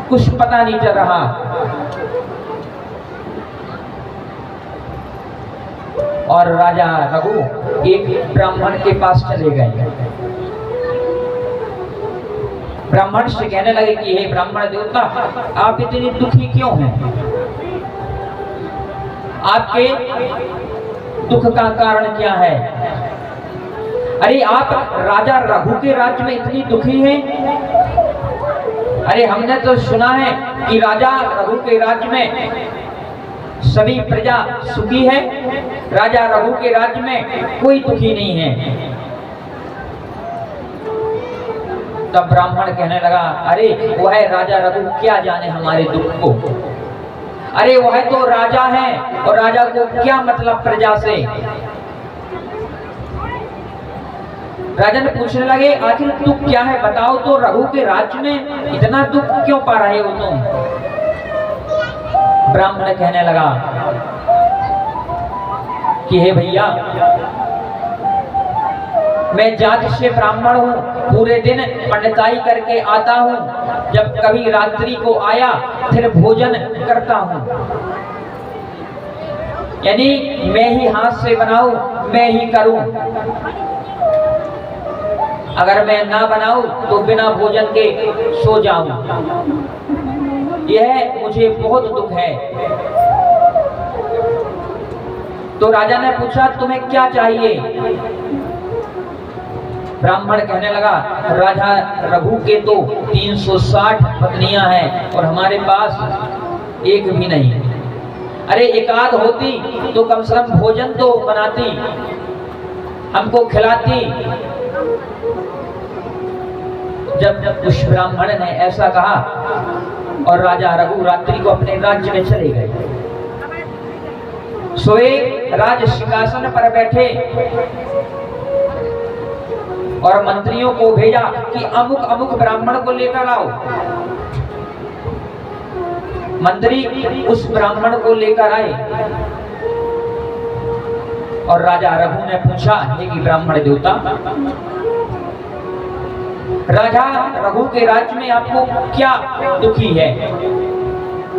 कुछ पता नहीं चल रहा। और राजा रघु एक ब्राह्मण के पास चले गए। ब्राह्मण से कहने लगे कि हे ब्राह्मण देवता, आप इतनी दुखी क्यों हैं? आपके दुख का कारण क्या है? अरे आप राजा रघु के राज्य में इतनी दुखी हैं? अरे हमने तो सुना है कि राजा रघु के राज्य में सभी प्रजा सुखी है, राजा रघु के राज्य में कोई दुखी नहीं है। तब ब्राह्मण कहने लगा, अरे वह राजा रघु क्या जाने हमारे दुख को। अरे वह तो राजा है और राजा को क्या मतलब प्रजा से। राजा ने पूछने लगे, आखिर दुख क्या है बताओ तो, रघु के राज्य में इतना दुख क्यों पा रहे हो तुम? ब्राह्मण कहने लगा कि हे भैया, मैं जाति से ब्राह्मण हूँ, पूरे दिन पंडिताई करके आता हूँ, जब कभी रात्रि को आया फिर भोजन करता हूँ। यानी मैं ही हाथ से बनाऊं, मैं ही करूं। अगर मैं ना बनाऊं तो बिना भोजन के सो जाऊं। यह मुझे बहुत दुख है। तो राजा ने पूछा, तुम्हें क्या चाहिए? ब्राह्मण कहने लगा, राजा रघु के तो 360 पत्नियां हैं और हमारे पास एक भी नहीं। अरे एकाध होती तो कम से कम भोजन तो बनाती, हमको खिलाती। जब उस ब्राह्मण ने ऐसा कहा और राजा रघु रात्रि को अपने राज्य में चले गए। सोए राज सिंहासन पर बैठे और मंत्रियों को भेजा कि अमुक अमुक ब्राह्मण को लेकर आओ। मंत्री उस ब्राह्मण को लेकर आए और राजा रघु ने पूछा, हे कि ब्राह्मण देवता, राजा रघु के राज्य में आपको क्या दुखी है?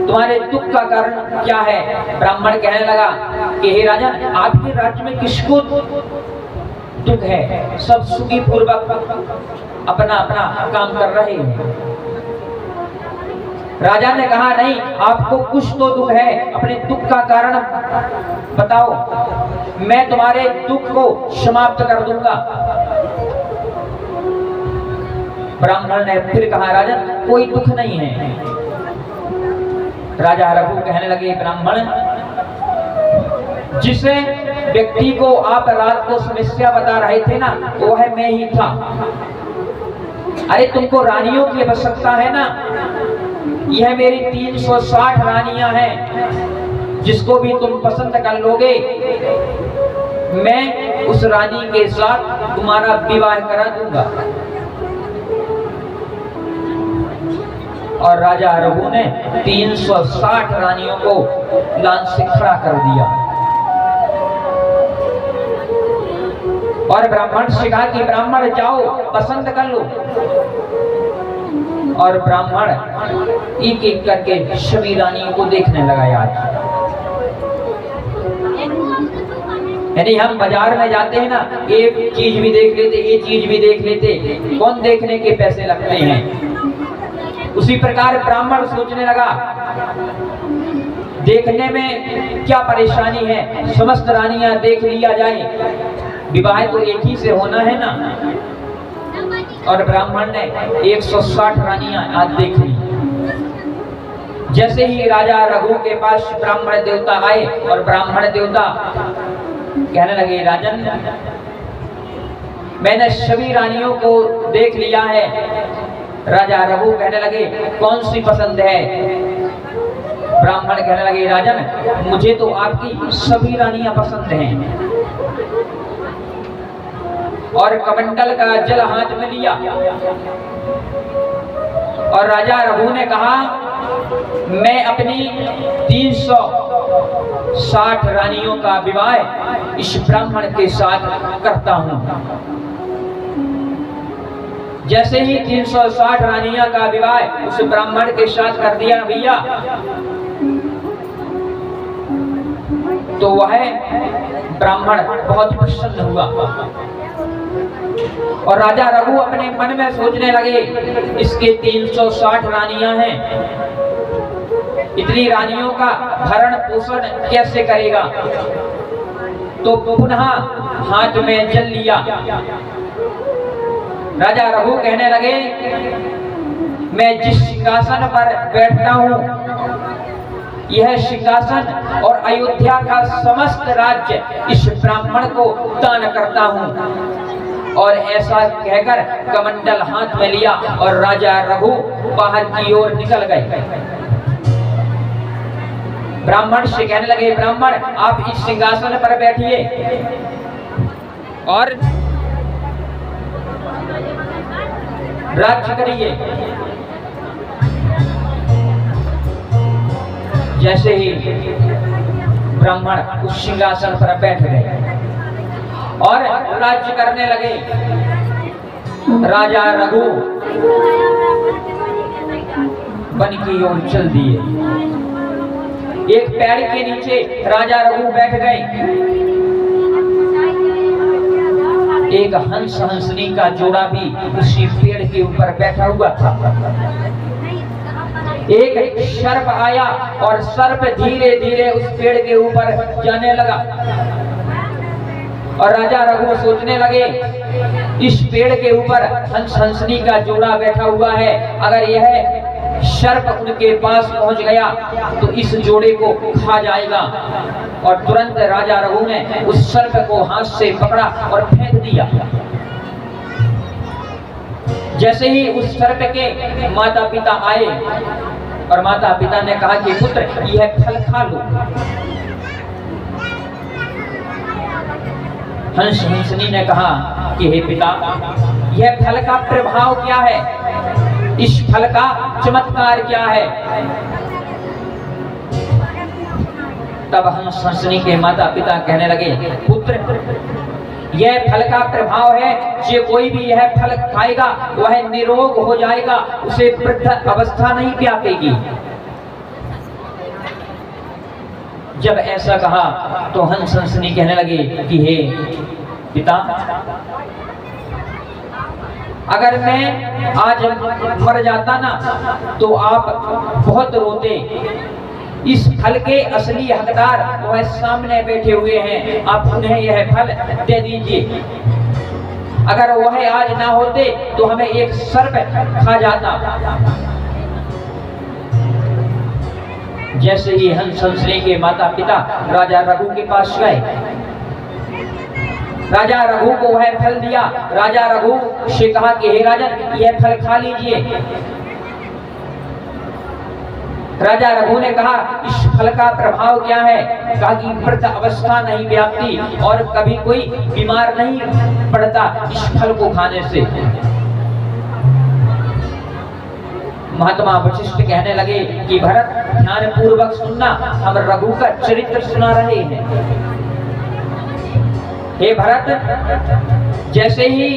तुम्हारे दुख का कारण क्या है? ब्राह्मण कहने लगा कि हे राजन, आपके राज्य में किसको दुख है? सब सुखी पूर्वक अपना अपना काम कर रहे हैं। राजा ने कहा, नहीं, आपको कुछ तो दुख है, अपने दुख का कारण बताओ, मैं तुम्हारे दुख को समाप्त कर दूंगा। ब्राह्मण ने फिर कहा, राजन कोई दुख नहीं है। राजा रघु कहने लगे, ब्राह्मण, जिस व्यक्ति को आप रात को समस्या बता रहे थे ना, वह मैं ही था। अरे तुमको रानियों की आवश्यकता है ना, यह मेरी 360 रानियां हैं, जिसको भी तुम पसंद कर लोगे मैं उस रानी के साथ तुम्हारा विवाह करा दूंगा। और राजा रघु ने 360 रानियों को लान से खड़ा कर दिया और ब्राह्मण से कहा कि ब्राह्मण जाओ पसंद कर लो। और ब्राह्मण एक एक करके सभी रानियों को देखने लगा। आज यानी हम बाजार में जाते हैं ना, एक चीज भी देख लेते, ये चीज भी देख लेते, कौन देखने के पैसे लगते हैं। उसी प्रकार ब्राह्मण सोचने लगा, देखने में क्या परेशानी है, समस्त रानियां देख लिया जाए, विवाह तो एक ही से होना है ना। और ब्राह्मण ने 160 रानियां आज देख ली। जैसे ही राजा रघु के पास ब्राह्मण देवता आए और ब्राह्मण देवता कहने लगे, राजन, मैंने सभी रानियों को देख लिया है। राजा रघु कहने लगे, कौन सी पसंद है? ब्राह्मण कहने लगे, राजन, मुझे तो आपकी सभी रानियां पसंद हैं। और कमंडल का जल हाथ में लिया और राजा रघु ने कहा, मैं अपनी 360 रानियों का विवाह इस ब्राह्मण के साथ करता हूं। जैसे ही 360 रानियां का विवाह उस ब्राह्मण के साथ कर दिया भैया, तो वह ब्राह्मण बहुत प्रसन्न हुआ और राजा रघु अपने मन में सोचने लगे, इसके 360 रानियां हैं, इतनी रानियों का भरण पोषण कैसे करेगा। तो पुनः हाथ में जल लिया। राजा रघु कहने लगे, मैं जिस सिंहासन पर बैठता हूं यह सिंहासन और अयोध्या का समस्त राज्य इस ब्राह्मण को दान करता हूं। और ऐसा कहकर कमंडल हाथ में लिया और राजा रघु बाहर की ओर निकल गए। ब्राह्मण से कहने लगे, ब्राह्मण आप इस सिंहासन पर बैठिए और राज्य करिए। जैसे ही ब्राह्मण उस सिंहासन पर बैठ गए और राज्य करने लगे, राजा रघु वन की ओर चल दिए। एक पेड़ के नीचे राजा रघु बैठ गए। एक हंस हंसनी का जोड़ा भी उसी पेड़ के ऊपर बैठा हुआ था। एक सर्प आया और सर्प धीरे धीरे उस पेड़ के ऊपर जाने लगा और राजा रघु सोचने लगे, इस पेड़ के ऊपर हंस हंसनी का जोड़ा बैठा हुआ है, अगर यह सर्प उनके पास पहुंच गया तो इस जोड़े को खा जाएगा। और तुरंत राजा रघु ने उस सर्प को हाथ से पकड़ा और फेंक दिया। जैसे ही उस सर्प के माता पिता आए और माता पिता ने कहा कि पुत्र यह फल खा लो। हंस हंसनी ने कहा कि हे पिता, यह फल का प्रभाव क्या है, इस फल का चमत्कार क्या है। तब हंस हंसनी के माता पिता कहने लगे, पुत्र यह फल का प्रभाव है, जो कोई भी यह फल खाएगा वह निरोग हो जाएगा, उसे वृद्ध अवस्था नहीं व्यापेगी। जब ऐसा कहा तो हंस हंसनी कहने लगे कि हे पिता, अगर मैं आज मर जाता ना तो आप बहुत रोते। इस फल के असली हकदार वह सामने बैठे हुए हैं, आप उन्हें यह फल दे दीजिए। अगर वह आज ना होते तो हमें एक सर्प खा जाता। जैसे ही हंस हंसनी के माता पिता राजा रघु के पास गए, राजा रघु को वह फल दिया। राजा रघु से कहा कि हे राजन, यह फल खा लीजिए। राजा रघु ने कहा, इस फल का प्रभाव क्या है। कहा कि वृद्ध अवस्था नहीं व्यापती और कभी कोई बीमार नहीं पड़ता इस फल को खाने से। महात्मा वशिष्ठ कहने लगे कि भरत, ध्यान पूर्वक सुनना, हम रघु का चरित्र सुना रहे हैं। हे भरत, जैसे ही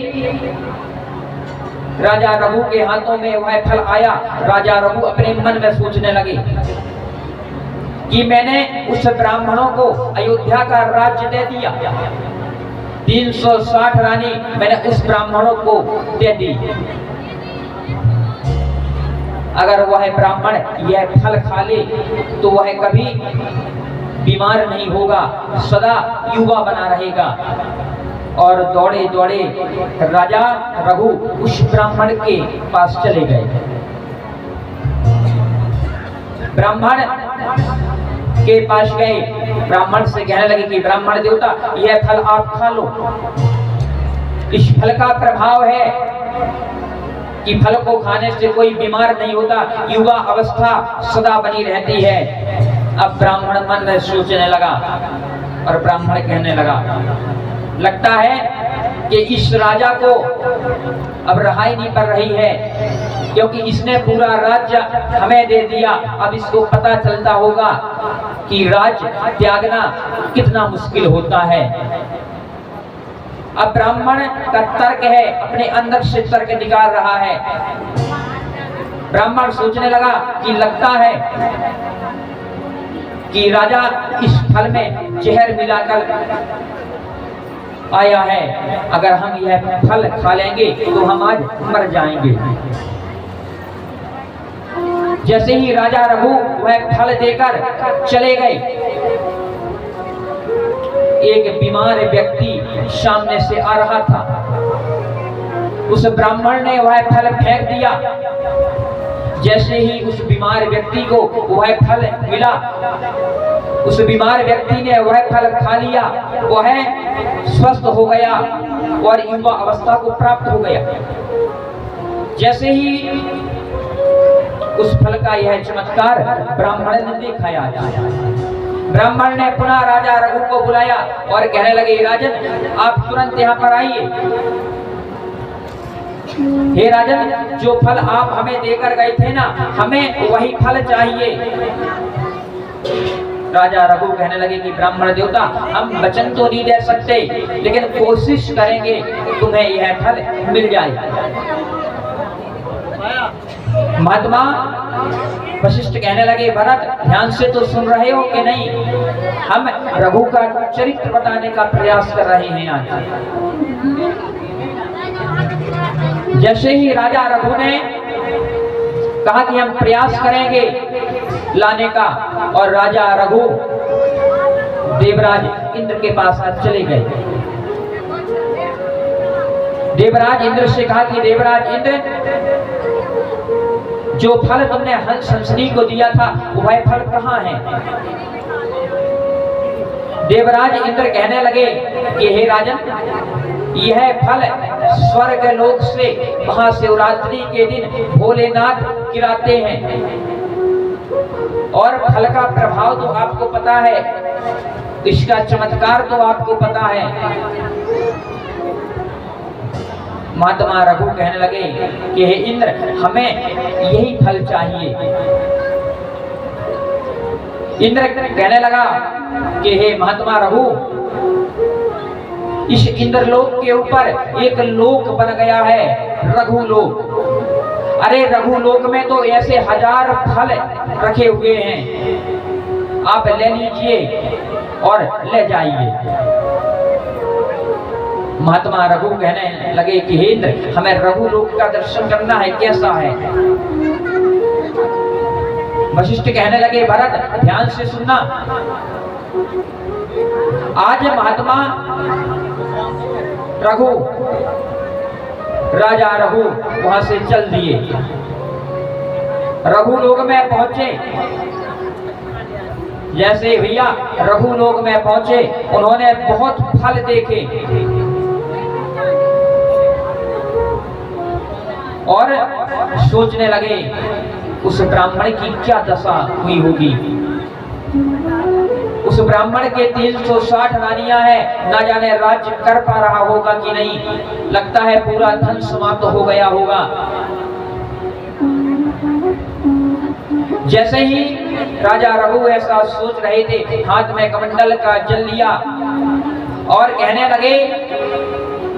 राजा रघु के हाथों में वह फल आया, राजा रघु अपने मन में सोचने लगे कि मैंने उस ब्राह्मणों को अयोध्या का राज्य दे दिया। 360 रानी मैंने उस ब्राह्मणों को दे दी। अगर वह ब्राह्मण यह फल खा ले तो वह कभी बीमार नहीं होगा, सदा युवा बना रहेगा। और दौड़े दौड़े राजा रघु उस ब्राह्मण के पास चले गए। ब्राह्मण के पास गए, ब्राह्मण से कहने लगे कि ब्राह्मण देवता, यह फल आप खा लो। इस फल का प्रभाव है कि फल को खाने से कोई बीमार नहीं होता, युवा अवस्था सदा बनी रहती है। अब ब्राह्मण मन में सोचने लगा और ब्राह्मण कहने लगा, लगता है कि इस राजा को अब रहाई नहीं पड़ रही है, क्योंकि इसने पूरा राज्य हमें दे दिया। अब इसको पता चलता होगा कि राज्य त्यागना कितना मुश्किल होता है। अब ब्राह्मण का तर्क है, अपने अंदर से तर्क निकाल रहा है। ब्राह्मण सोचने लगा कि लगता है कि राजा इस फल में जहर मिलाकर आया है, अगर हम यह फल खा लेंगे तो हम आज मर जाएंगे। जैसे ही राजा रघु वह फल देकर चले गए, एक बीमार व्यक्ति सामने से आ रहा था। उस ब्राह्मण ने वह फल फेंक दिया। जैसे ही उस बीमार व्यक्ति को वह फल मिला, उस बीमार व्यक्ति ने वह फल खा लिया, वह स्वस्थ हो गया और युवा अवस्था को प्राप्त हो गया। जैसे ही उस फल का यह चमत्कार ब्राह्मण ने दिखाया, ब्राह्मण ने पुनः राजा रघु को बुलाया और कहने लगे, राजन आप तुरंत यहाँ पर आइए। हे राजन, जो फल आप हमें देकर गए थे ना, हमें वही फल चाहिए। राजा रघु कहने लगे कि ब्राह्मण देवता, हम वचन तो नहीं दे सकते, लेकिन कोशिश करेंगे तुम्हें यह फल मिल जाए। महात्मा वशिष्ठ कहने लगे, भरत ध्यान से तो सुन रहे हो कि नहीं? हम रघु का चरित्र बताने का प्रयास कर रहे हैं आज। जैसे ही राजा रघु ने कहा कि हम प्रयास करेंगे लाने का, और राजा रघु देवराज इंद्र के पास चले गए। देवराज इंद्र से कहा कि देवराज इंद्र, जो फल तुमने हंस हंसनी को दिया था वह फल कहाँ है? देवराज इंद्र कहने लगे कि हे राजन, यह फल स्वर्ग लोक से महाशिवरात्रि के दिन भोलेनाथ गिराते हैं, और फल का प्रभाव तो आपको पता है, इसका चमत्कार तो आपको पता है। महात्मा रघु कहने लगे कि हे इंद्र, हमें यही फल चाहिए। इंद्र कहने लगा कि हे महात्मा रघु, इस इंद्रलोक के ऊपर एक लोक बन गया है, रघुलोक। अरे रघुलोक में तो ऐसे 1000 फल रखे हुए हैं, आप ले लीजिए और ले जाइए। महात्मा रघु कहने लगे कि हे इंद्र, हमें रघुलोक का दर्शन करना है, कैसा है? वशिष्ठ कहने लगे, भरत ध्यान से सुनना। आज महात्मा रघु, राजा रघु वहां से चल दिए, रघुलोक में पहुंचे। जैसे भैया रघुलोक में पहुंचे, उन्होंने बहुत फल देखे और सोचने लगे उस ब्राह्मण की क्या दशा हुई होगी। उस ब्राह्मण के 360 रानियां हैं, ना जाने राज्य कर पा रहा होगा कि नहीं, लगता है पूरा धन समाप्त हो गया होगा। जैसे ही राजा रघु ऐसा सोच रहे थे, हाथ में कमंडल का जल लिया और कहने लगे,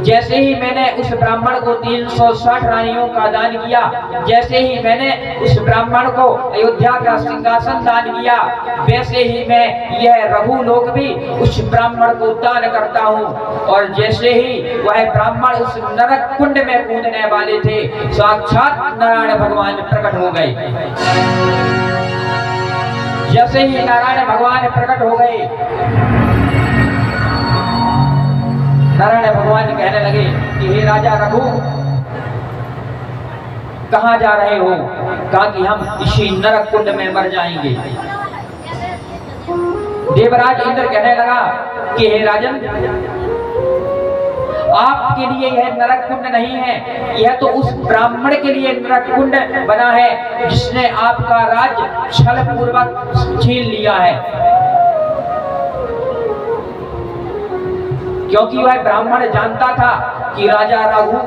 जैसे ही मैंने उस ब्राह्मण को 360 रानियों का दान किया, जैसे ही मैंने उस ब्राह्मण को अयोध्या का सिंहासन दान किया, वैसे ही मैं यह रघुलोक भी उस ब्राह्मण को दान करता हूँ। और जैसे ही वह ब्राह्मण उस नरक कुंड में कूदने वाले थे, साक्षात नारायण भगवान प्रकट हो गए। जैसे ही नारायण भगवान प्रकट हो गए, नारायण भगवान कहने लगे कि हे राजा रघु, कहाँ जा रहे हो? कहा कि हम इसी नरक कुंड में मर जाएंगे। देवराज इंद्र कहने लगा कि हे राजन, आपके लिए यह नरक कुंड नहीं है, यह तो उस ब्राह्मण के लिए नरक कुंड बना है जिसने आपका राज्य छल पूर्वक छीन लिया है। क्योंकि वह ब्राह्मण जानता था कि राजा रघु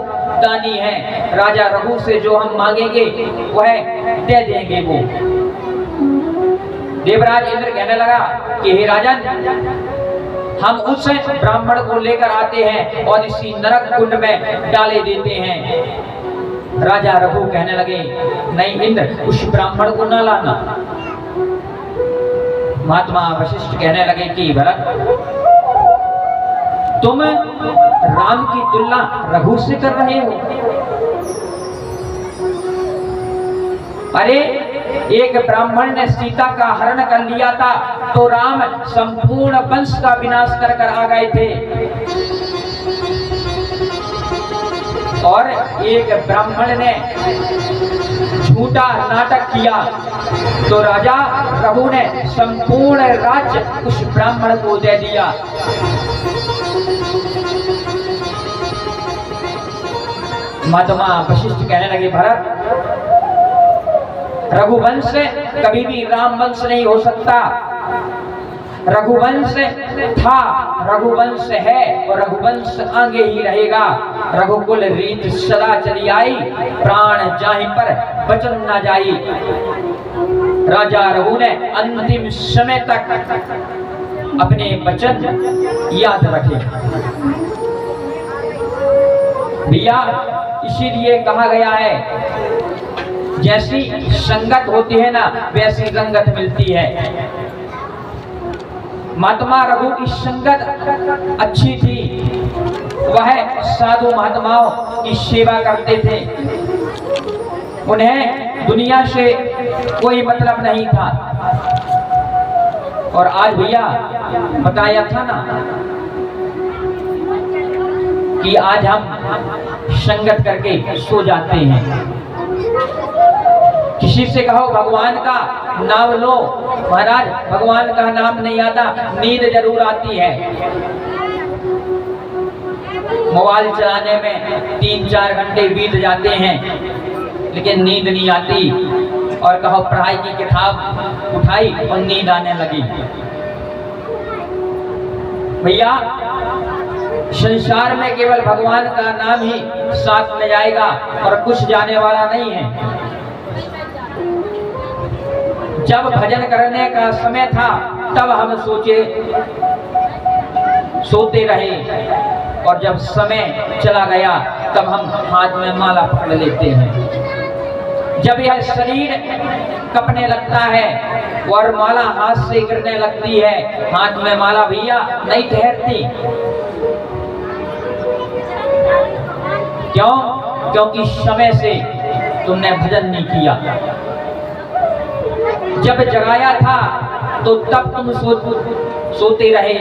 दानी है, राजा रघु से जो हम मांगेंगे वह दे देंगे वो। देवराज इंद्र कहने लगा कि हे राजन, हम उस ब्राह्मण को लेकर आते हैं और इसी नरक कुंड में डाले देते हैं। राजा रघु कहने लगे, नहीं इंद्र, उस ब्राह्मण को न लाना। महात्मा वशिष्ठ कहने लगे कि भरत, तुम राम की तुलना रघु से कर रहे हो। अरे एक ब्राह्मण ने सीता का हरण कर लिया था तो राम संपूर्ण वंश का विनाश कर कर आ गए थे, और एक ब्राह्मण ने झूठा नाटक किया तो राजा रघु ने संपूर्ण राज्य उस ब्राह्मण को दे दिया। महात्मा वशिष्ठ कहने लगे, भरत, रघुवंश कभी भी राम वंश नहीं हो सकता। रघुवंश था, रघुवंश है और रघुवंश आगे ही रहेगा। रघुकुल रीत सदा चली आई, प्राण जाहि पर वचन न जाई। राजा रघु ने अंतिम समय तक अपने वचन याद रखे। भैया, इसीलिए कहा गया है, जैसी संगत होती है ना वैसी रंगत मिलती है। महात्मा रघु की संगत अच्छी थी, वह साधु महात्माओं की सेवा करते थे, उन्हें दुनिया से कोई मतलब नहीं था। और आज भैया बताया था ना कि आज हम संगत करके सो जाते हैं। किसी से कहो भगवान का नाम लो, महाराज भगवान का नाम नहीं आता, नींद जरूर आती है। मोबाइल चलाने में 3-4 घंटे बीत जाते हैं लेकिन नींद नहीं आती, और कहो पढ़ाई की किताब उठाई और नींद आने लगी। भैया, संसार में केवल भगवान का नाम ही साथ में जाएगा और कुछ जाने वाला नहीं है। जब भजन करने का समय था तब हम सोते रहे, और जब समय चला गया तब हम हाथ में माला पकड़ लेते हैं। जब यह शरीर कपने लगता है और माला हाथ से गिरने लगती है, हाथ में माला भैया नहीं ठहरती। क्यों? क्योंकि समय से तुमने भजन नहीं किया। जब जगाया था तो तब तुम सोते रहे।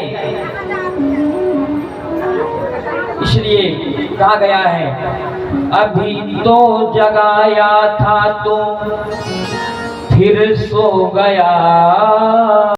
इसलिए कहा गया है, अभी तो जगाया था तो फिर सो गया,